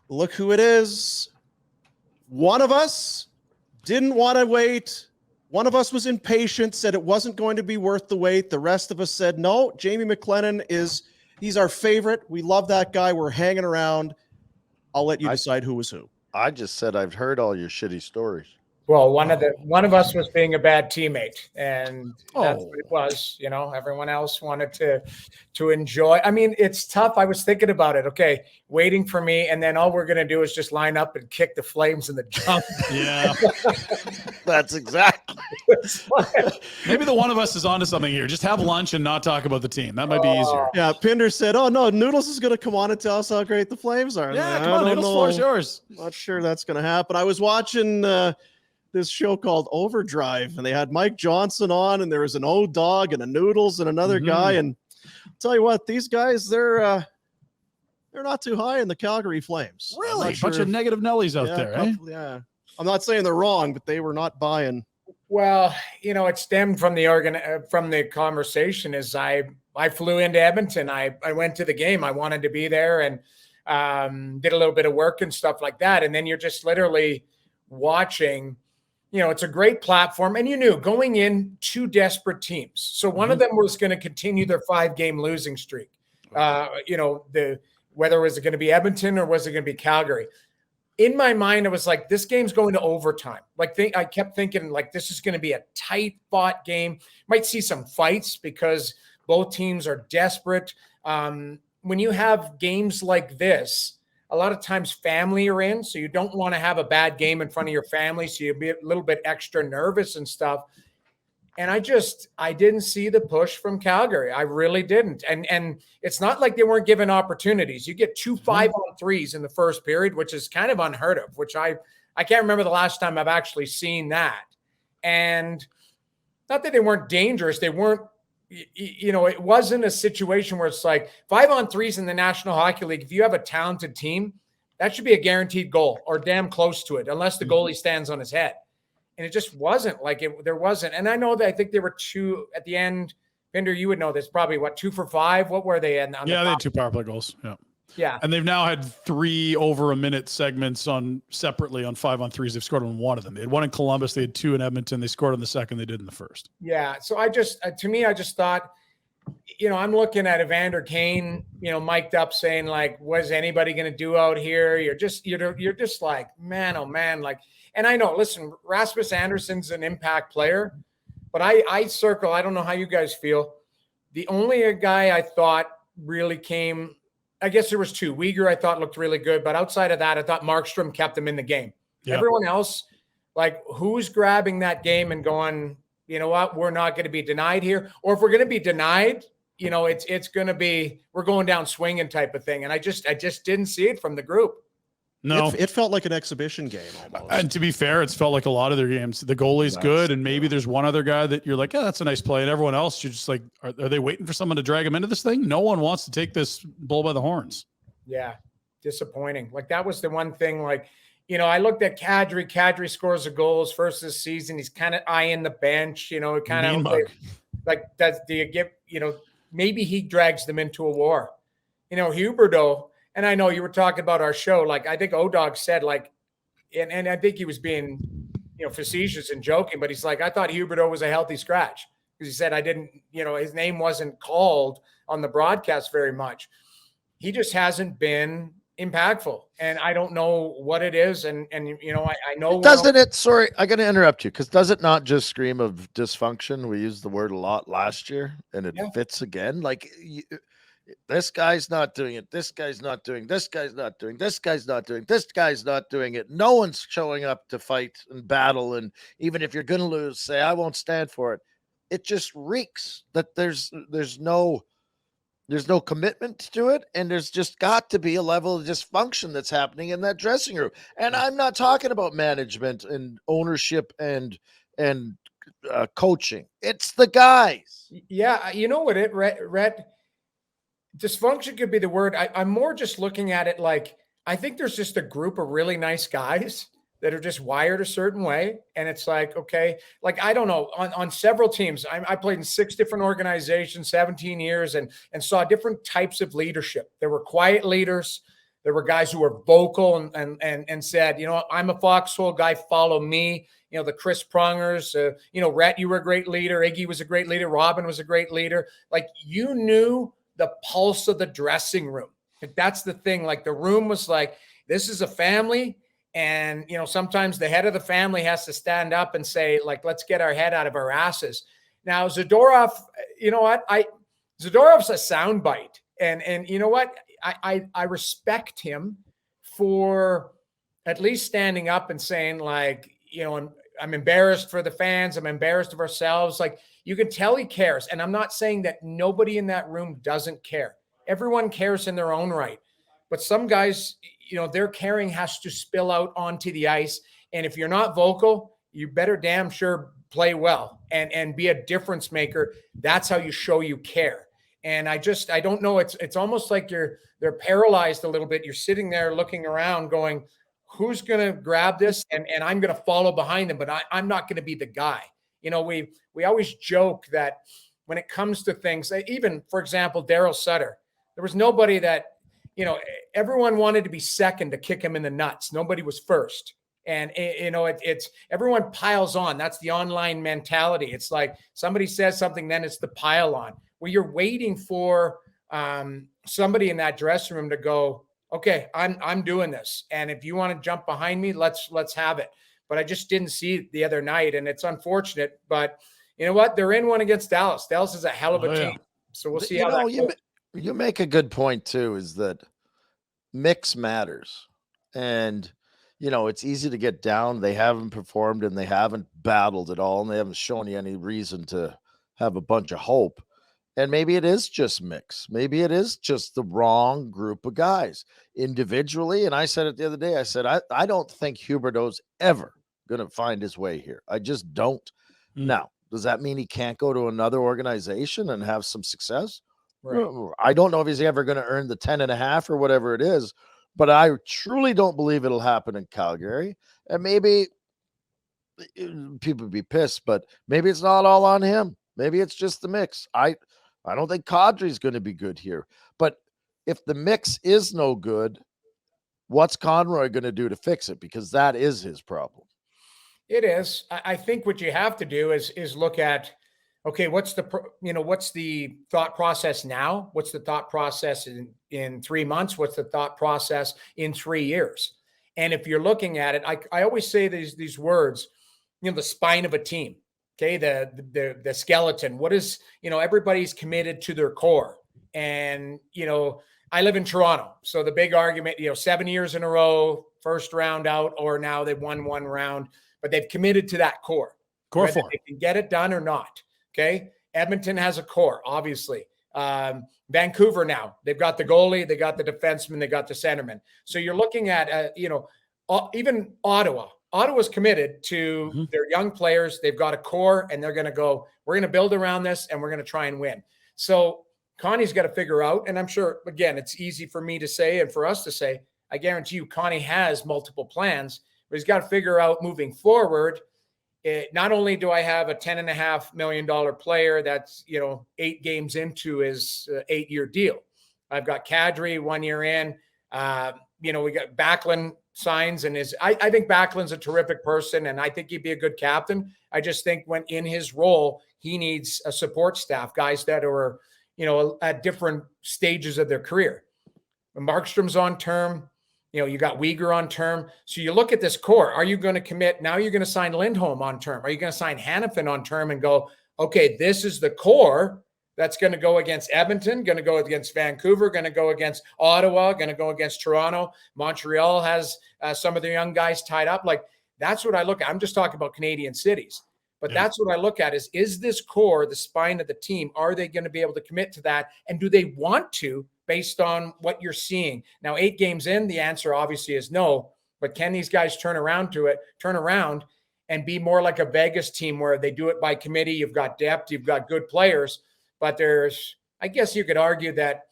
Look who it is. One of us didn't want to wait. One of us was impatient, said it wasn't going to be worth the wait. The rest of us said, no, Jamie McLennan he's our favorite. We love that guy. We're hanging around. I'll let you decide who was who. I just said I've heard all your shitty stories. Well, one of us was being a bad teammate, and that's what it was. You know, everyone else wanted to enjoy. I mean, it's tough. I was thinking about it. Okay, waiting for me, and then all we're gonna do is just line up and kick the Flames in the jump. Yeah, that's exactly. Maybe the one of us is onto something here. Just have lunch and not talk about the team. That might be easier. Yeah, Pinder said, "Oh no, Noodles is gonna come on and tell us how great the Flames are." Yeah, come on, Noodles. Floor is yours. Not sure that's gonna happen. I was watching this show called Overdrive, and they had Mike Johnson on, and there was an old dog and a Noodles and another guy. And I'll tell you what, these guys, they're not too high in the Calgary Flames. Really? Bunch of negative Nellies out there, eh? Yeah. I'm not saying they're wrong, but they were not buying. Well, you know, it stemmed from the conversation. As I flew into Edmonton, I went to the game. I wanted to be there and did a little bit of work and stuff like that. And then you're just literally watching. You know, it's a great platform, and you knew going in 2 desperate teams. So one of them was going to continue their 5-game losing streak. You know, whether was it going to be Edmonton or was it going to be Calgary? In my mind, it was like, this game's going to overtime. Like I kept thinking, like, this is going to be a tight fought game. Might see some fights because both teams are desperate. When you have games like this, a lot of times family are in, so you don't want to have a bad game in front of your family, so you'll be a little bit extra nervous and stuff. And I didn't see the push from Calgary. I really didn't. And it's not like they weren't given opportunities. You get 2 5-on-3s in the first period, which is kind of unheard of, which I can't remember the last time I've actually seen that. And not that they weren't dangerous. They weren't, you know, it wasn't a situation where it's like 5-on-3s in the National Hockey League. If you have a talented team, that should be a guaranteed goal or damn close to it, unless the goalie stands on his head. And it just wasn't like it. There wasn't. And I know that I think there were 2 at the end. Pinder, you would know this probably. What, 2 for 5? What were they? They had 2 power play goals. Yeah. Yeah. And they've now had 3 over a minute segments separately on 5-on-3s. They've scored on one of them. They had 1 in Columbus. They had 2 in Edmonton. They scored on the second. They did in the first. Yeah. So I just thought, you know, I'm looking at Evander Kane, you know, mic'd up saying like, what's anybody going to do out here? You're just like, man, oh man. Like, and I know, listen, Rasmus Anderson's an impact player, but I circle, I don't know how you guys feel. The only guy I thought really came, I guess there was 2. Uyghur I thought looked really good, but outside of that, I thought Markstrom kept him in the game. Yep. Everyone else, like, who's grabbing that game and going, you know what, we're not going to be denied here. Or if we're going to be denied, you know, it's going to be, we're going down swinging type of thing. And I just didn't see it from the group. No, it felt like an exhibition game almost. And to be fair, it's felt like a lot of their games. The goalie's good, and maybe there's one other guy that you're like, yeah, that's a nice play. And everyone else, you're just like, are they waiting for someone to drag them into this thing? No one wants to take this bull by the horns. Yeah, disappointing. Like, that was the one thing, like, you know, I looked at Kadri. Kadri scores a goals first this season. He's kind of eyeing the bench, you know, kind of like do you give, you know, maybe he drags them into a war. You know, Huberdeau, and I know you were talking about our show, like, I think O-Dog said, like, and I think he was being, you know, facetious and joking, but he's like, I thought Huberdeau was a healthy scratch, because he said I didn't, you know, his name wasn't called on the broadcast very much. He just hasn't been impactful, and I don't know what it is. And you know, I know. Doesn't it? Sorry, I got to interrupt you, because does it not just scream of dysfunction? We used the word a lot last year, and it fits again. Like, this guy's not doing it. This guy's not doing. This guy's not doing. This guy's not doing. This guy's not doing it. No one's showing up to fight and battle. And even if you're going to lose, say, I won't stand for it. It just reeks that there's no commitment to it, and there's just got to be a level of dysfunction that's happening in that dressing room. And I'm not talking about management and ownership and coaching. It's the guys. Yeah, you know what, Rhett, dysfunction could be the word. I'm more just looking at it like, I think there's just a group of really nice guys that are just wired a certain way. And it's like, okay, like, I don't know, on several teams, I played in 6 different organizations, 17 years, and saw different types of leadership. There were quiet leaders. There were guys who were vocal and said, I'm a foxhole guy, follow me. The Chris Prongers, Rhett, you were a great leader. Iggy was a great leader. Robin was a great leader. Like, you knew the pulse of the dressing room. That's the thing. Like, the room was like, this is a family. And, sometimes the head of the family has to stand up and say, like, let's get our head out of our asses. Now, Zadorov, Zadorov's a soundbite. And you know what? I respect him for at least standing up and saying, like, I'm embarrassed for the fans. I'm embarrassed of ourselves. Like, you can tell he cares. And I'm not saying that nobody in that room doesn't care. Everyone cares in their own right. But some guys, their caring has to spill out onto the ice. And if you're not vocal, you better damn sure play well and be a difference maker. That's how you show you care. And I don't know. It's almost like they're paralyzed a little bit. You're sitting there looking around going, who's going to grab this? And I'm going to follow behind them, but I'm not going to be the guy. We always joke that when it comes to things, even, for example, Daryl Sutter, there was nobody that, everyone wanted to be second to kick him in the nuts. Nobody was first. And, it's everyone piles on. That's the online mentality. It's like somebody says something, then it's the pile on. Well, you're waiting for somebody in that dressing room to go, okay, I'm doing this. And if you want to jump behind me, let's have it. But I just didn't see it the other night. And it's unfortunate. But you know what? They're in one against Dallas. Dallas is a hell of a team. So we'll see how that goes. You make a good point, too, is that mix matters. And, it's easy to get down. They haven't performed and they haven't battled at all. And they haven't shown you any reason to have a bunch of hope. And maybe it is just mix. Maybe it is just the wrong group of guys individually. And I said it the other day. I said, I don't think Huberdeau's ever going to find his way here. I just don't. Now, does that mean he can't go to another organization and have some success? Right. I don't know if he's ever going to earn the 10.5 or whatever it is, but I truly don't believe it'll happen in Calgary. And maybe people would be pissed, but maybe it's not all on him. Maybe it's just the mix. I don't think Kadri's going to be good here. But if the mix is no good, what's Conroy going to do to fix it? Because that is his problem. It is. I think what you have to do is look at, okay, what's the thought process now? What's the thought process in 3 months? What's the thought process in 3 years? And if you're looking at it, I always say these words, the spine of a team. Okay, the skeleton. What is, everybody's committed to their core. And, I live in Toronto. So the big argument, 7 years in a row, first round out, or now they've won one round, but they've committed to that core. Whether they can get it done or not. Okay. Edmonton has a core, obviously. Vancouver now, they've got the goalie, they got the defenseman, they got the centerman. So you're looking at, even Ottawa. Ottawa's committed to their young players. They've got a core and they're going to go, we're going to build around this and we're going to try and win. So Connie's got to figure out, and I'm sure, again, it's easy for me to say and for us to say, I guarantee you Connie has multiple plans, but he's got to figure out moving forward. Not only do I have a $10.5 million player that's, 8 games into his 8-year deal. I've got Kadri 1 year in, we got Backlund signs and I think Backlund's a terrific person and I think he'd be a good captain. I just think when in his role, he needs a support staff, guys that are, at different stages of their career. When Markstrom's on term, you got Weegar on term. So you look at this core. Are you going to commit? Now you're going to sign Lindholm on term. Are you going to sign Hanifin on term and go, okay, this is the core that's going to go against Edmonton, going to go against Vancouver, going to go against Ottawa, going to go against Toronto. Montreal has some of their young guys tied up. Like, that's what I look at. I'm just talking about Canadian cities. But that's what I look at is this core, the spine of the team, are they going to be able to commit to that? And do they want to based on what you're seeing? Now, 8 games in, the answer obviously is no. But can these guys turn around and be more like a Vegas team where they do it by committee? You've got depth, you've got good players. But I guess you could argue that,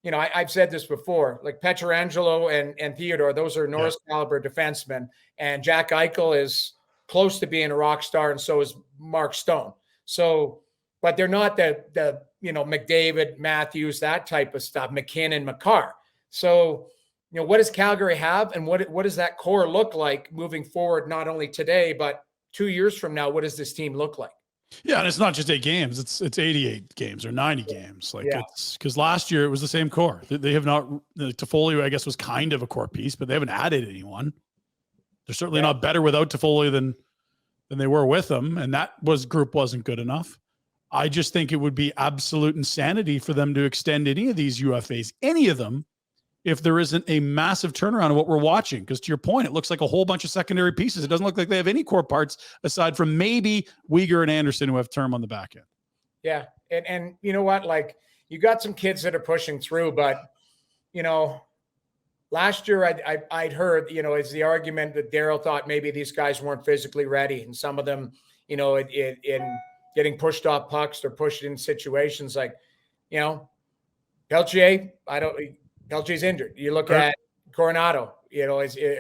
I've said this before, like Pietrangelo and Theodore, those are Norris caliber defensemen. And Jack Eichel is close to being a rock star, and so is Mark Stone. So, but they're not the McDavid, Matthews, that type of stuff, McKinnon, Makar. So what does Calgary have, and what does that core look like moving forward? Not only today, but 2 years from now, what does this team look like? Yeah, and it's not just 8 games; it's 88 games or 90 games. Like Yeah. it's because last year it was the same core. They have not. Toffoli, I guess, was kind of a core piece, but they haven't added anyone. They're certainly not better without Toffoli than they were with him, and that group wasn't good enough. I just think it would be absolute insanity for them to extend any of these UFAs, any of them, if there isn't a massive turnaround of what we're watching. Because to your point, it looks like a whole bunch of secondary pieces. It doesn't look like they have any core parts aside from maybe Weegar and Anderson, who have term on the back end. Yeah. And you know what? Like, you got some kids that are pushing through, but, last year I'd heard, is the argument that Daryl thought maybe these guys weren't physically ready. And some of them, in getting pushed off pucks or pushed in situations like, Peltier, Peltier's injured. You look at Coronado,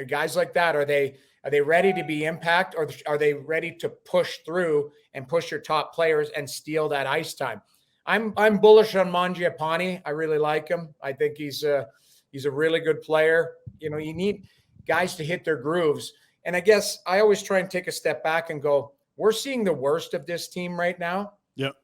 guys like that. Are they ready to be impact, or are they ready to push through and push your top players and steal that ice time? I'm bullish on Mangiapane. I really like him. I think he's a really good player. You need guys to hit their grooves. And I guess I always try and take a step back and go, we're seeing the worst of this team right now. Yep.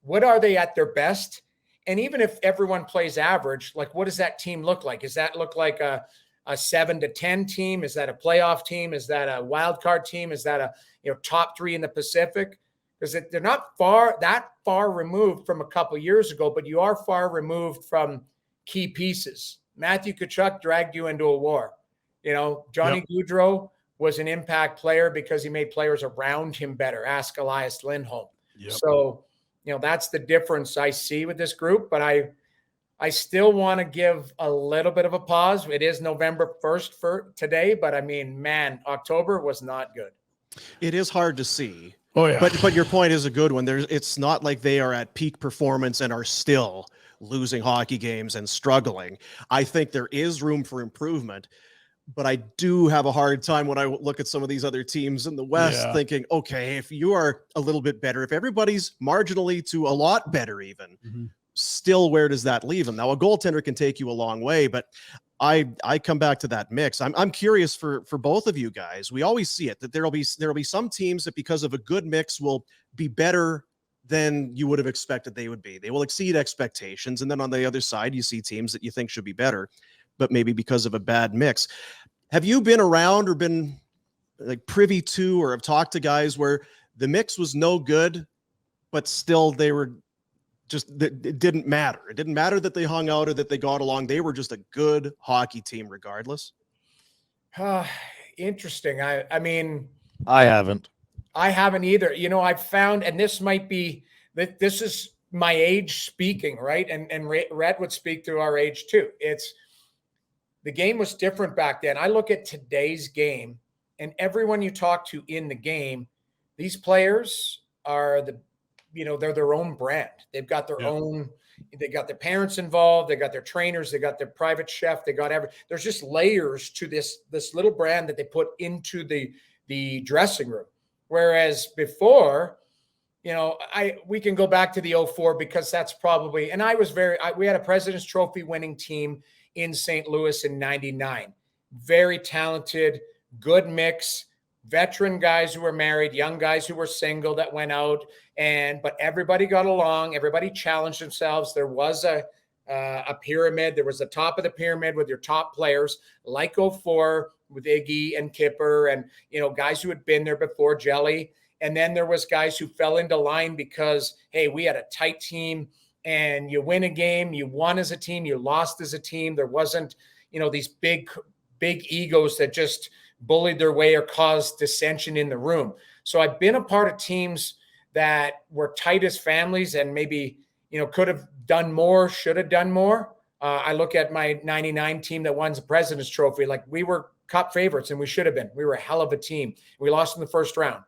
What are they at their best? And even if everyone plays average, like, what does that team look like? Does that look like a 7-10 team? Is that a playoff team? Is that a wild card team? Is that a top 3 in the Pacific? Because they're not that far removed from a couple years ago, but you are far removed from key pieces. Matthew Tkachuk dragged you into a war. Johnny Gaudreau was an impact player because he made players around him better. Ask Elias Lindholm. Yep. So, that's the difference I see with this group. But I still want to give a little bit of a pause. It is November 1st for today, but I mean, man, October was not good. It is hard to see. Oh yeah. But your point is a good one. It's not like they are at peak performance and are still losing hockey games and struggling. I think there is room for improvement, but I do have a hard time when I look at some of these other teams in the West thinking, okay, if you are a little bit better, if everybody's marginally to a lot better even, still, where does that leave them? Now, a goaltender can take you a long way, but I come back to that mix. I'm curious for both of you guys. We always see it, that there'll be some teams that because of a good mix will be better than you would have expected they would be. They will exceed expectations. And then on the other side, you see teams that you think should be better, but maybe because of a bad mix. Have you been around or been like privy to or have talked to guys where the mix was no good, but still they were just, it didn't matter. It didn't matter that they hung out or that they got along. They were just a good hockey team regardless. Interesting. I mean, I haven't either. I've found, and this might be that this is my age speaking, right? And Rhett would speak to our age too. The game was different back then. I look at today's game, and everyone you talk to in the game, these players are they're their own brand. They've got their own, they got their parents involved. They got their trainers. They got their private chef. They got there's just layers to this little brand that they put into the dressing room. Whereas before, we can go back to the 04 because that's probably, and we had a President's Trophy winning team in St. Louis in 99. Very talented, good mix, veteran guys who were married, young guys who were single that went out, but everybody got along. Everybody challenged themselves. There was a pyramid. There was a top of the pyramid with your top players like 04 with Iggy and Kipper and, guys who had been there before, Jelly. And then there was guys who fell into line because, hey, we had a tight team. And you win a game, you won as a team, you lost as a team. There wasn't, these big egos that just bullied their way or caused dissension in the room. So I've been a part of teams that were tight as families and maybe, could have done more, should have done more. I look at my 99 team that won the President's Trophy. Like, we were cup favorites and we should have been. We were a hell of a team. We lost in the first round.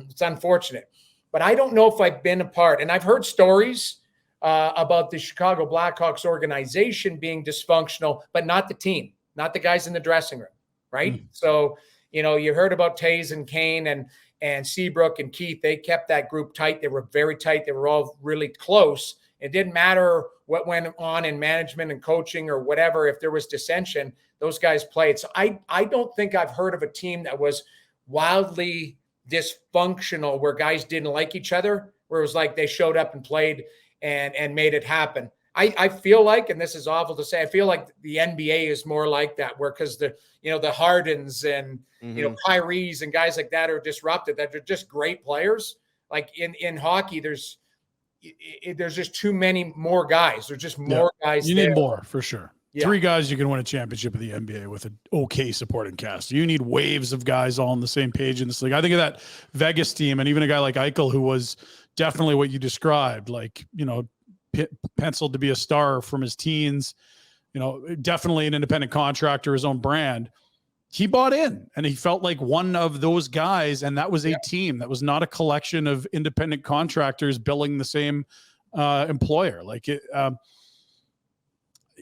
It's unfortunate. But I don't know if I've been a part. And I've heard stories about the Chicago Blackhawks organization being dysfunctional, but not the team, not the guys in the dressing room, right? So, you heard about Taze and Kane and Seabrook and Keith. They kept that group tight. They were very tight. They were all really close It didn't matter what went on in management and coaching or whatever. If there was dissension, those guys played. So I don't think I've heard of a team that was wildly dysfunctional where guys didn't like each other, where it was like they showed up and played and made it happen. I feel like, and this is awful to say, I feel like the NBA is more like that, where because the Hardens and Kyries and guys like that are disrupted, that they're just great players. Like in hockey, there's just too many more guys. There's just more guys. You need more for sure. Yeah. 3 guys you can win a championship of the NBA with an okay supporting cast. You need waves of guys all on the same page in this league. I think of that Vegas team, and even a guy like Eichel, who was definitely what you described, like, penciled to be a star from his teens, definitely an independent contractor, his own brand. He bought in and he felt like one of those guys. And that was a team. That was not a collection of independent contractors billing the same employer. Like it,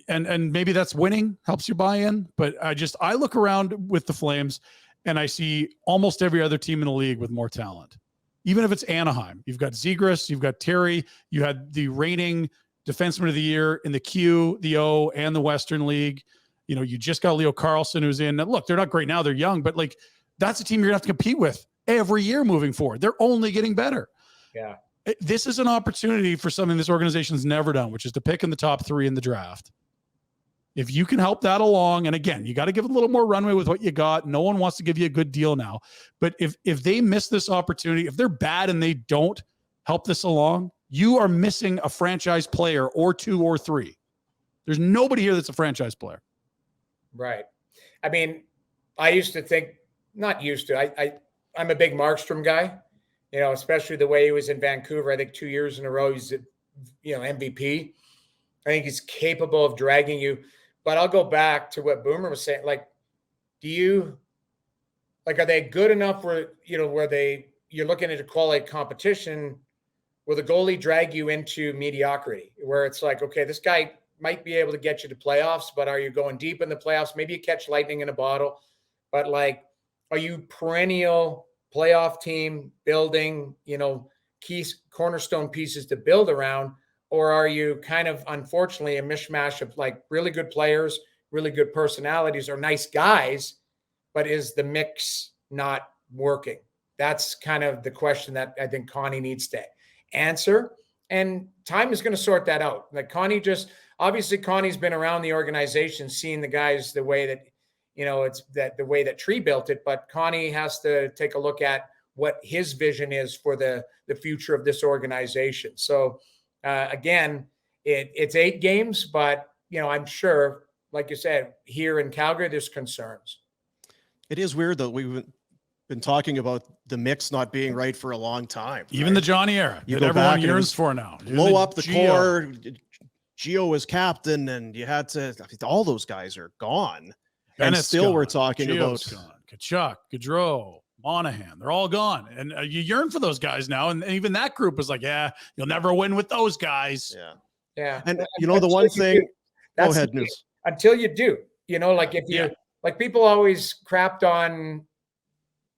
and maybe that's winning, helps you buy in. But I look around with the Flames and I see almost every other team in the league with more talent. Even if it's Anaheim, you've got Zegras, you've got Terry, you had the reigning defenseman of the year in the Q, the O, and the Western League. You just got Leo Carlson, who's in. Look, they're not great now. They're young, but like that's a team you're going to have to compete with every year moving forward. They're only getting better. Yeah. This is an opportunity for something this organization's never done, which is to pick in the top 3 in the draft. If you can help that along, and again, you got to give it a little more runway with what you got. No one wants to give you a good deal now. But if they miss this opportunity, if they're bad and they don't help this along, you are missing a franchise player or 2 or 3. There's nobody here that's a franchise player. Right. I mean, I used to think, not used to, I'm a big Markstrom guy, especially the way he was in Vancouver. I think 2 years in a row, he's MVP. I think he's capable of dragging you. But I'll go back to what Boomer was saying. Like, are they good enough where you're looking at a quality competition? Will the goalie drag you into mediocrity where it's like, okay, this guy might be able to get you to playoffs, but are you going deep in the playoffs? Maybe you catch lightning in a bottle, but like, are you perennial playoff team building, key cornerstone pieces to build around? Or are you kind of, unfortunately, a mishmash of like really good players, really good personalities, or nice guys, but is the mix not working? That's kind of the question that I think Connie needs to answer. And time is going to sort that out. Like obviously Connie's been around the organization, seeing the guys the way that, it's that the way that Tree built it, but Connie has to take a look at what his vision is for the future of this organization. So, again, it's 8 games, but I'm sure, like you said, here in Calgary, there's concerns. It is weird though. We've been talking about the mix not being right for a long time. Even the Johnny era You that go everyone back yearns for now. Blow up the core. Gio was captain, and you had to. All those guys are gone, and still we're talking Gio's about gone. Kachuk, Gaudreau, Monahan. They're all gone, and you yearn for those guys now. And even that group was like, "Yeah, you'll never win with those guys." Yeah. And the one thing. Go ahead, News. Until you do, like if you like, people always crapped on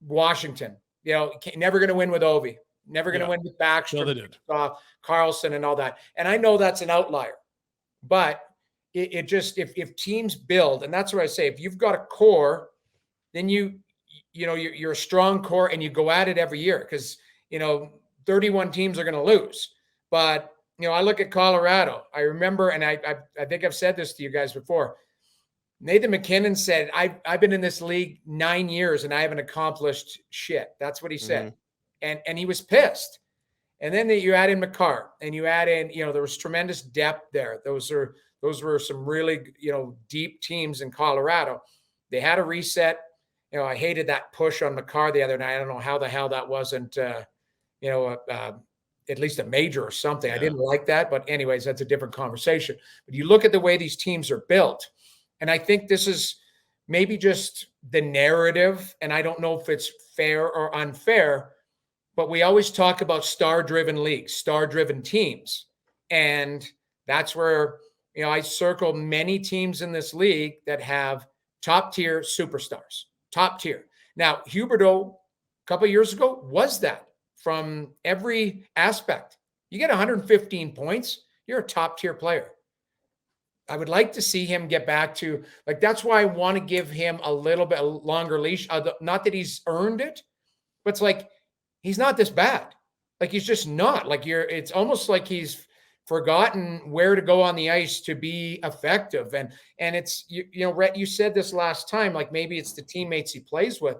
Washington. Never going to win with Ovi. Never going to win with Backstrom, Carlson, and all that. And I know that's an outlier, but it just if teams build, and that's what I say, if you've got a core, then you're a strong core, and you go at it every year because 31 teams are going to lose. But I look at Colorado. I remember, and I think I've said this to you guys before. Nathan McKinnon said, I've been in this league 9 years and I haven't accomplished shit. That's what he said. And he was pissed. And then you add in McCarr, and you add in, there was tremendous depth there. Those were some really, deep teams in Colorado. They had a reset. I hated that push on McCarr the other night. I don't know how the hell that wasn't, at least a major or something. I didn't like that. But anyways, that's a different conversation. But you look at the way these teams are built, and I think this is maybe just the narrative, and I don't know if it's fair or unfair, but we always talk about star-driven leagues, star-driven teams. And that's where, I circle many teams in this league that have top-tier superstars, top tier. Now, Huberdeau, a couple of years ago, was that from every aspect. You get 115 points, You're a top tier player. I would like to see him get back to, like, that's why I want to give him a little bit longer leash. Not that he's earned it, but it's like, he's not this bad. Like, he's just not. Like, it's almost like he's forgotten where to go on the ice to be effective. And it's, you know, Rhett, you said this last time, like, maybe it's the teammates he plays with,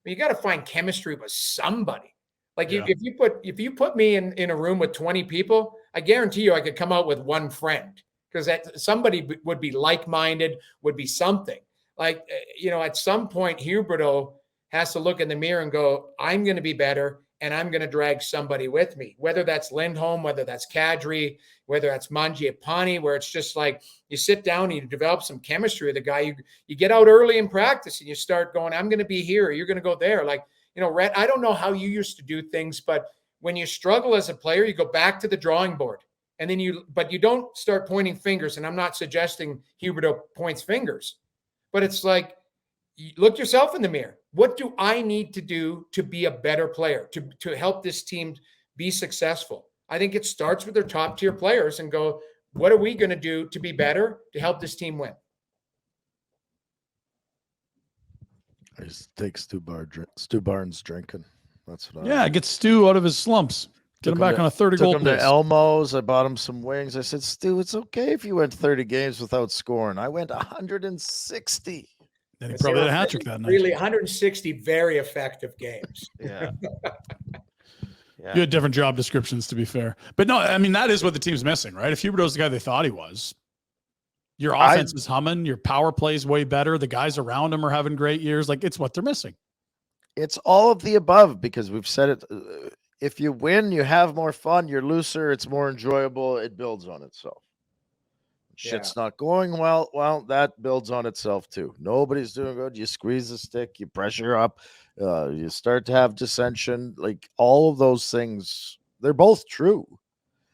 but you got to find chemistry with somebody. Like, if you put me in a room with 20 people, I guarantee you I could come out with one friend, because somebody would be like-minded, would be something. Like, you know, at some point, Huberdeau has to look in the mirror and go, I'm going to be better, and I'm going to drag somebody with me, whether that's Lindholm, whether that's Kadri, whether that's Mangiapane, where it's just like you sit down and you develop some chemistry with the guy. You get out early in practice and you start going, I'm going to be here, you're going to go there. Like, you know, Rhett, I don't know how you used to do things, but when you struggle as a player, you go back to the drawing board. And then but you don't start pointing fingers. And I'm not suggesting Huberdeau points fingers, but it's like, look yourself in the mirror. What do I need to do to be a better player, to help this team be successful? I think it starts with their top tier players and go, what are we going to do to be better, to help this team win? I just take Stu Barnes drinking. That's what get Stu out of his slumps. Get him back on a 30 goal. Took him to Elmo's. I bought him some wings. I said, Stu, it's okay if you went 30 games without scoring. I went 160. Then he probably had a hat trick that night. Really, 160 very effective games. Yeah. You had different job descriptions, to be fair. But no, I mean, that is what the team's missing, right? If Huberdeau's the guy they thought he was, your offense is humming, your power play's way better, the guys around him are having great years. Like, it's what they're missing. It's all of the above, because we've said it. If you win, you have more fun, you're looser, it's more enjoyable, it builds on itself. Shit's not going well. Well, that builds on itself too. Nobody's doing good. You squeeze the stick, you pressure up, you start to have dissension. Like, all of those things, they're both true.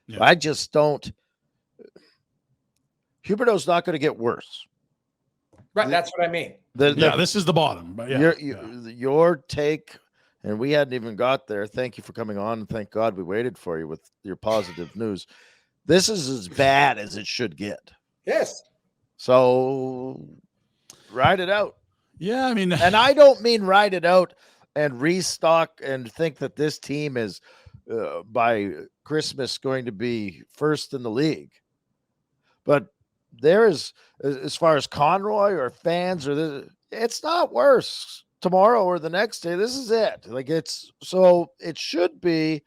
Yeah. I just don't. Huberdeau's not going to get worse. Right, that's what I mean. This is the bottom. But your take, and we hadn't even got there. Thank you for coming on, and thank God we waited for you with your positive news. This is as bad as it should get. Yes. So ride it out. Yeah, I mean, and I don't mean ride it out and restock and think that this team is by Christmas going to be first in the league. But there is, as far as Conroy or fans or this, it's not worse tomorrow or the next day. This is it. Like, it should be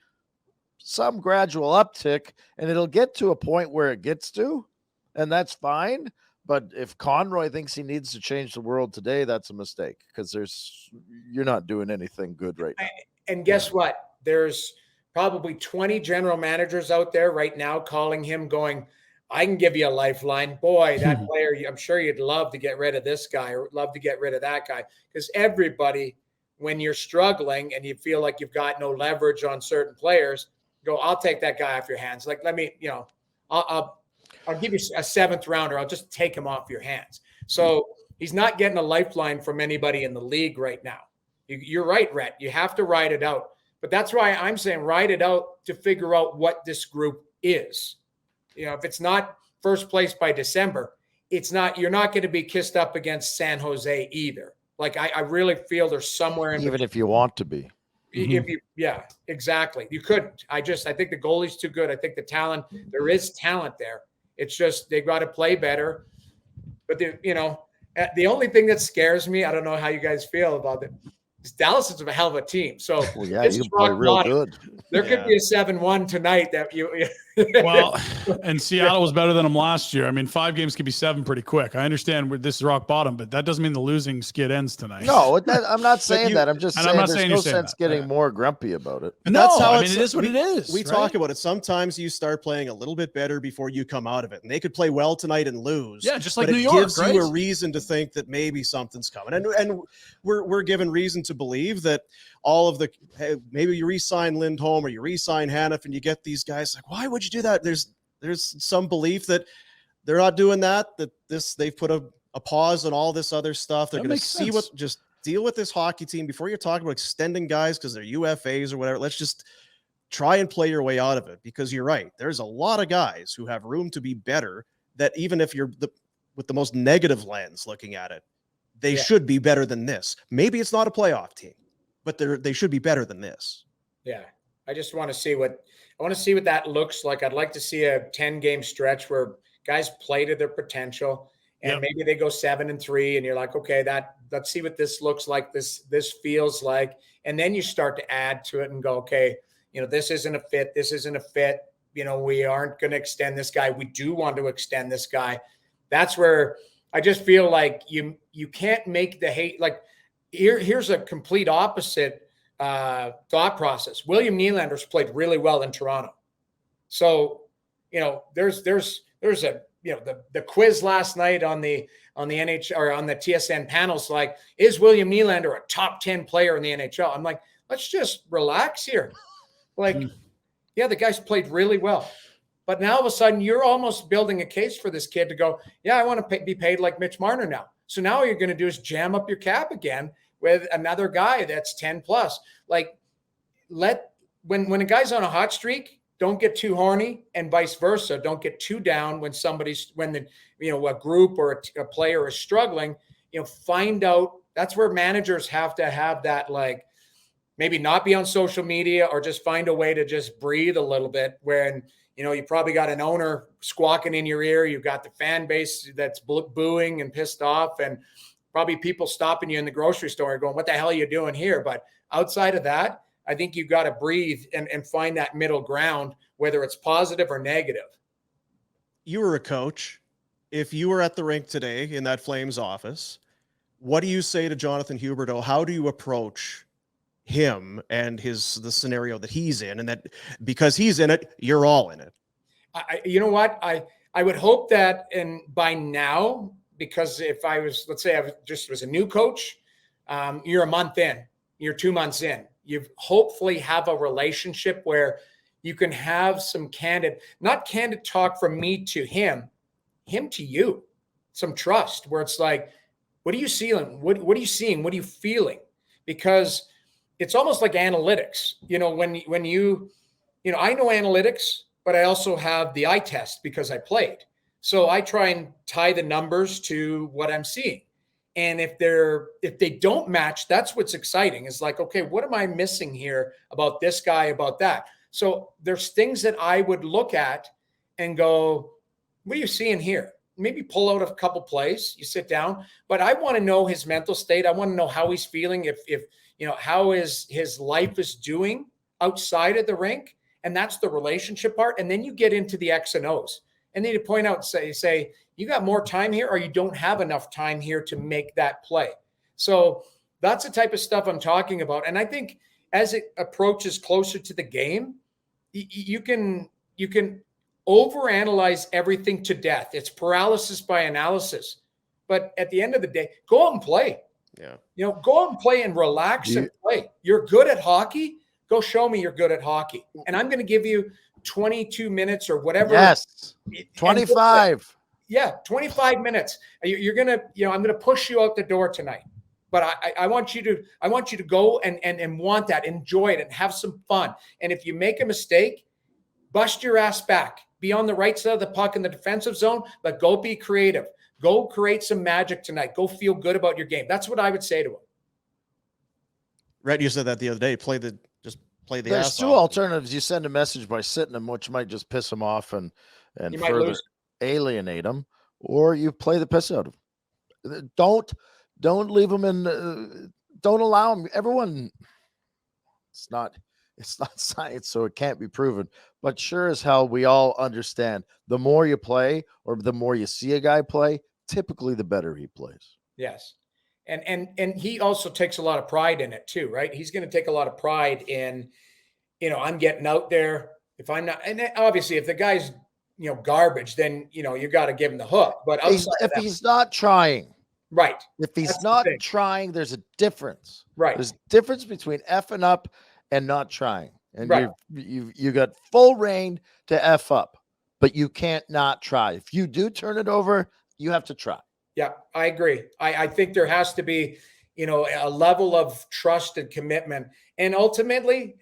some gradual uptick, and it'll get to a point where it gets to, and that's fine. But if Conroy thinks he needs to change the world today, that's a mistake, because you're not doing anything good right now. And guess what? There's probably 20 general managers out there right now calling him, going, I can give you a lifeline. Boy, that player, I'm sure you'd love to get rid of this guy or love to get rid of that guy. Because everybody, when you're struggling and you feel like you've got no leverage on certain players, go, I'll take that guy off your hands. Like, let me, I'll give you a 7th rounder. I'll just take him off your hands. So he's not getting a lifeline from anybody in the league right now. You're right, Rhett. You have to ride it out. But that's why I'm saying ride it out to figure out what this group is. If it's not first place by December, you're not going to be kissed up against San Jose either. Like, I really feel there's somewhere in even if you want to be. Yeah, exactly. You couldn't. I think the goalie's too good. I think there is talent there. It's just they got to play better. But the only thing that scares me, I don't know how you guys feel about it, is Dallas is a hell of a team. So you can play real good. There could be a 7-1 tonight that you. Well, and Seattle was better than them last year. I mean, 5 games could be 7 pretty quick. I understand this is rock bottom, but that doesn't mean the losing skid ends tonight. No, I'm not saying that. I'm just saying I'm not there's saying no sense getting more grumpy about it. No, that's how it is what it is. We talk about it. Sometimes you start playing a little bit better before you come out of it, and they could play well tonight and lose. Yeah, just like New York. It gives you a reason to think that maybe something's coming, and we're given reason to believe that all of maybe you re-sign Lindholm or you re-sign Hanif, and you get these guys. Like, why would you do that? There's some belief that they're not doing that they've put a pause on all this other stuff. They're going to see just deal with this hockey team before you're talking about extending guys because they're UFAs or whatever. Let's just try and play your way out of it, because you're right. There's a lot of guys who have room to be better, that even if you're with the most negative lens looking at it, they should be better than this. Maybe it's not a playoff team, but they should be better than this. Yeah. I just want to see what that looks like. I'd like to see a 10-game stretch where guys play to their potential, and maybe they go 7-3 and you're like, okay, let's see what this looks like. This feels like, and then you start to add to it and go, okay, this isn't a fit. This isn't a fit. We aren't going to extend this guy. We do want to extend this guy. That's where I just feel like you can't make the hate. Like here's a complete opposite thought process. William Nylander's played really well in Toronto. So, there's a, the quiz last night on the NHL or on the TSN panels, like, is William Nylander a top 10 player in the NHL? I'm like, let's just relax here. Like, yeah, the guy's played really well. But now all of a sudden you're almost building a case for this kid to go, yeah, I want to be paid like Mitch Marner now. So now all you're going to do is jam up your cap again with another guy that's 10 plus. Like, when a guy's on a hot streak, don't get too horny, and vice versa. Don't get too down when a group or a player is struggling. Find out. That's where managers have to have that, like, maybe not be on social media, or just find a way to just breathe a little bit when, you probably got an owner squawking in your ear. You've got the fan base that's booing and pissed off, and probably people stopping you in the grocery store going, what the hell are you doing here? But outside of that, I think you've got to breathe and find that middle ground, whether it's positive or negative. You were a coach. If you were at the rink today in that Flames office, what do you say to Jonathan Huberdeau? How do you approach him and the scenario that he's in, and that because he's in it, you're all in it? You know what? I would hope that, and by now, because if I was, let's say I was a new coach, you're a month in, you're 2 months in, you hopefully have a relationship where you can have some not candid talk from me to him to you, some trust where it's like, what are you seeing? What are you seeing? What are you feeling? Because it's almost like analytics, when you I know analytics, but I also have the eye test because I played. So I try and tie the numbers to what I'm seeing. And if they don't match, that's what's exciting. It's like, okay, what am I missing here about this guy, about that? So there's things that I would look at and go, what are you seeing here? Maybe pull out a couple plays, you sit down, but I want to know his mental state. I want to know how he's feeling. If how his life is doing outside of the rink. And that's the relationship part. And then you get into the X and O's. And then you point out, say, you got more time here, or you don't have enough time here to make that play. So that's the type of stuff I'm talking about. And I think as it approaches closer to the game, you can overanalyze everything to death. It's paralysis by analysis. But at the end of the day, go out and play. Yeah. Go out and play and relax and play. You're good at hockey. Go show me you're good at hockey. And I'm going to give you 22 minutes or whatever. Yes. 25. Yeah. 25 minutes. You're going to, I'm going to push you out the door tonight, but I want you to go and want that, enjoy it and have some fun. And if you make a mistake, bust your ass back, be on the right side of the puck in the defensive zone, but go be creative. Go create some magic tonight. Go feel good about your game. That's what I would say to him. Rhett, you said that the other day. Play the There's ass two off. alternatives. You send a message by sitting him, which might just piss him off and further alienate him, or you play the piss out of him. Don't leave him in. Don't allow him. Everyone. It's not science, so it can't be proven. But sure as hell, we all understand. The more you play, or the more you see a guy play, typically the better he plays. Yes. And he also takes a lot of pride in it too, right? He's going to take a lot of pride in, I'm getting out there. If I'm not, and obviously if the guy's, garbage, then, you got to give him the hook. But if he's not trying, right. If he's not trying, there's a difference. Right. There's a difference between effing up and not trying. And right. you got full reign to F up, but you can't not try. If you do turn it over, you have to try. Yeah, I agree. I think there has to be, a level of trust and commitment. And ultimately,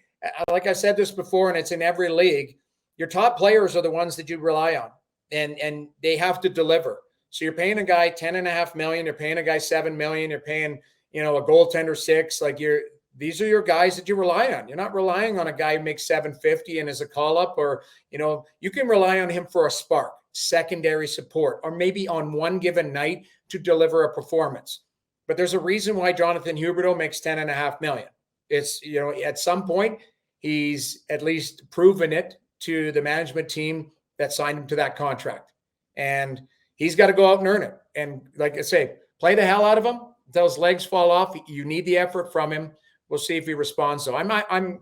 like I said this before, and it's in every league, your top players are the ones that you rely on, and they have to deliver. So you're paying a guy $10.5 million, you're paying a guy $7 million, you're paying, a goaltender $6 million. These are your guys that you rely on. You're not relying on a guy who makes $750 and is a call up, or, you can rely on him for a spark, secondary support, or maybe on one given night to deliver a performance. But there's a reason why Jonathan Huberdeau makes $10.5 million. It's, at some point, he's at least proven it to the management team that signed him to that contract. And he's got to go out and earn it. And like I say, play the hell out of him until his legs fall off. You need the effort from him. We'll see if he responds. So I'm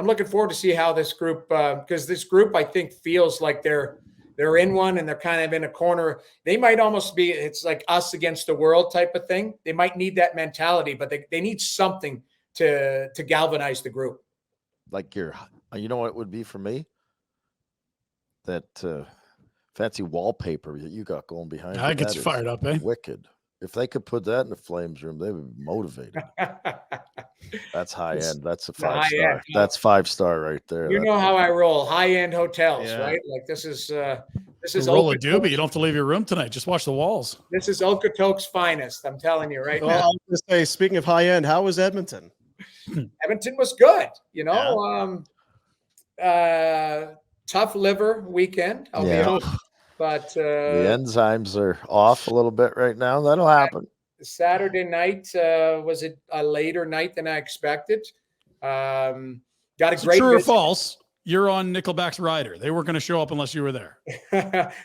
looking forward to see how this group, because this group, I think, feels like they're in one and they're kind of in a corner. They might almost be, it's like us against the world type of thing. They might need that mentality, but they need something to galvanize the group. Like you know what it would be for me? That fancy wallpaper that you got going behind you. That gets you fired up, eh? Wicked. If they could put that in the Flames room, they would be motivated. That's high end. That's a 5-star. End. That's 5-star right there. You know how I roll. High-end hotels, right? Like this is roll a doobie. You don't have to leave your room tonight. Just watch the walls. This is Okotoks' finest. I'm telling you right now. I was going to say, speaking of high end, how was Edmonton? Edmonton was good. Tough liver weekend. I'll be honest. But the enzymes are off a little bit right now. That'll happen. Saturday night was it a later night than I expected. Got a great true or false. You're on Nickelback's rider. They weren't going to show up unless you were there.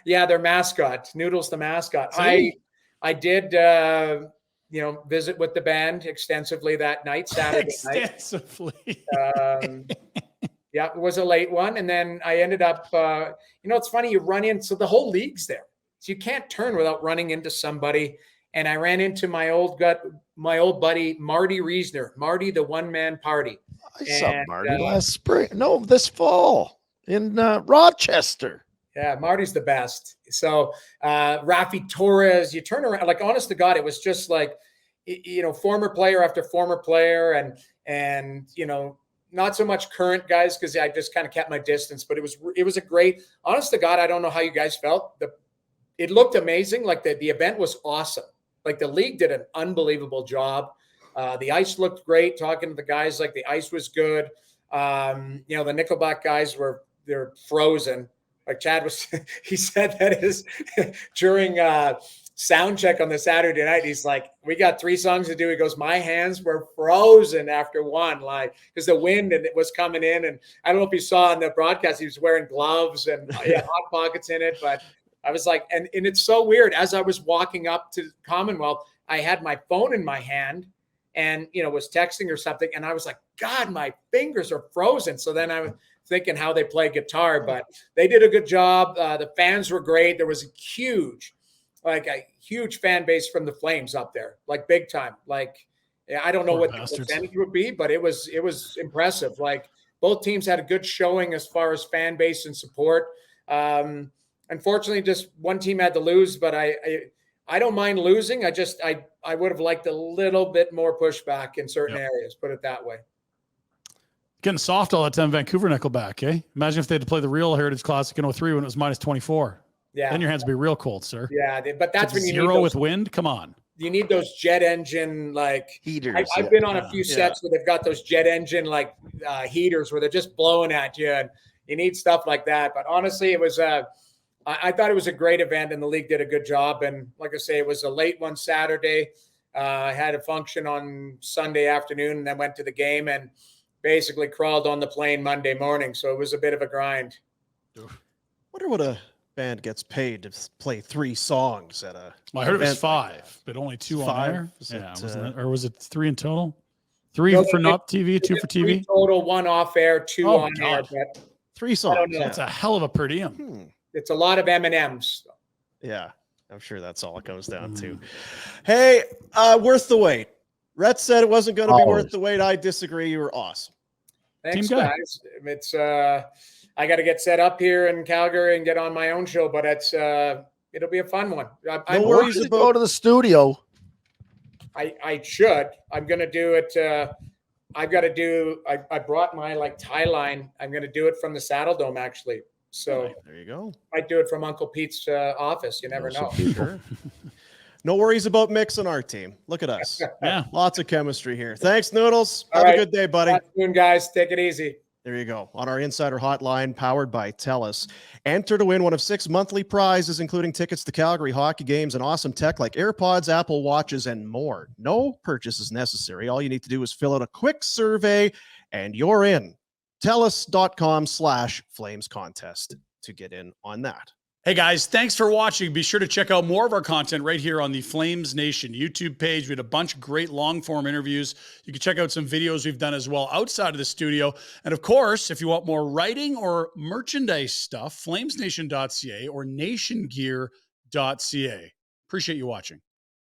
Yeah, their mascot, Noodles, the mascot. See? I did visit with the band extensively that night, Saturday night. Extensively. Yeah, it was a late one. And then I ended up, it's funny, you run in, so the whole league's there. So you can't turn without running into somebody. And I ran into my old buddy, Marty Reisner, Marty, the one-man party. I saw Marty last spring. No, this fall in Rochester. Yeah, Marty's the best. So Rafi Torres, you turn around, like, honest to God, it was just like, former player after former player and not so much current guys, because I just kind of kept my distance, but it was a great, honest to God, I don't know how you guys felt. It looked amazing. Like the event was awesome. Like the league did an unbelievable job. The ice looked great. Talking to the guys, like the ice was good. The Nickelback guys they're frozen. Like Chad he said that during sound check on the Saturday night, he's like, we got 3 songs to do. He goes, my hands were frozen after one, like, because the wind and it was coming in. And I don't know if you saw on the broadcast, he was wearing gloves and hot pockets in it. But I was like, and it's so weird. As I was walking up to Commonwealth, I had my phone in my hand and, was texting or something. And I was like, God, my fingers are frozen. So then I was thinking how they play guitar, but they did a good job. The fans were great. There was a huge fan base from the Flames up there, like big time. Like, I don't know what the percentage would be, but it was impressive. Like both teams had a good showing as far as fan base and support. Unfortunately, just one team had to lose, but I don't mind losing. I would have liked a little bit more pushback in certain areas, put it that way. Getting soft all the time, Vancouver Nickelback, eh? Imagine if they had to play the real Heritage Classic in 03 when it was minus 24. Yeah. Then your hands would be real cold, sir. Yeah, but that's when you need zero with wind. Come on. You need those jet engine like heaters. I've been on a few sets where they've got those jet engine like heaters where they're just blowing at you, and you need stuff like that. But honestly, it was I thought it was a great event, and the league did a good job. And like I say, it was a late one Saturday. I had a function on Sunday afternoon, and then went to the game and basically crawled on the plane Monday morning. So it was a bit of a grind. Wonder what a band gets paid to play 3 songs at a. Well, I heard it was 5, but only 2 on air. Yeah, or was it 3 in total? 3 for not TV, 2 for TV. 3 total, 1 off air, 2 on air. But 3 songs. That's a hell of a per diem. It's a lot of M&Ms. Yeah, I'm sure that's all it comes down to. Hey, worth the wait. Rhett said it wasn't going to be worth the wait. I disagree. You were awesome. Thanks, guys. It's I got to get set up here in Calgary and get on my own show, but it'll be a fun one. No worries about go to the studio. I should. I'm going to do it. I've got to do. I brought my like tie line. I'm going to do it from the Saddle Dome actually. So There you go. I do it from Uncle Pete's office. You never know. Sure. No worries about mixing our team. Look at us. Yeah. Lots of chemistry here. Thanks, Noodles. All Have right. a good day, buddy. Talk soon, guys. Take it easy. There you go. On our Insider Hotline, powered by TELUS. Enter to win one of 6 monthly prizes, including tickets to Calgary hockey games and awesome tech like AirPods, Apple Watches, and more. No purchase is necessary. All you need to do is fill out a quick survey, and you're in. TELUS.com/Flames contest to get in on that. Hey guys, thanks for watching. Be sure to check out more of our content right here on the Flames Nation YouTube page. We had a bunch of great long form interviews. You can check out some videos we've done as well outside of the studio. And of course, if you want more writing or merchandise stuff, flamesnation.ca or nationgear.ca. Appreciate you watching.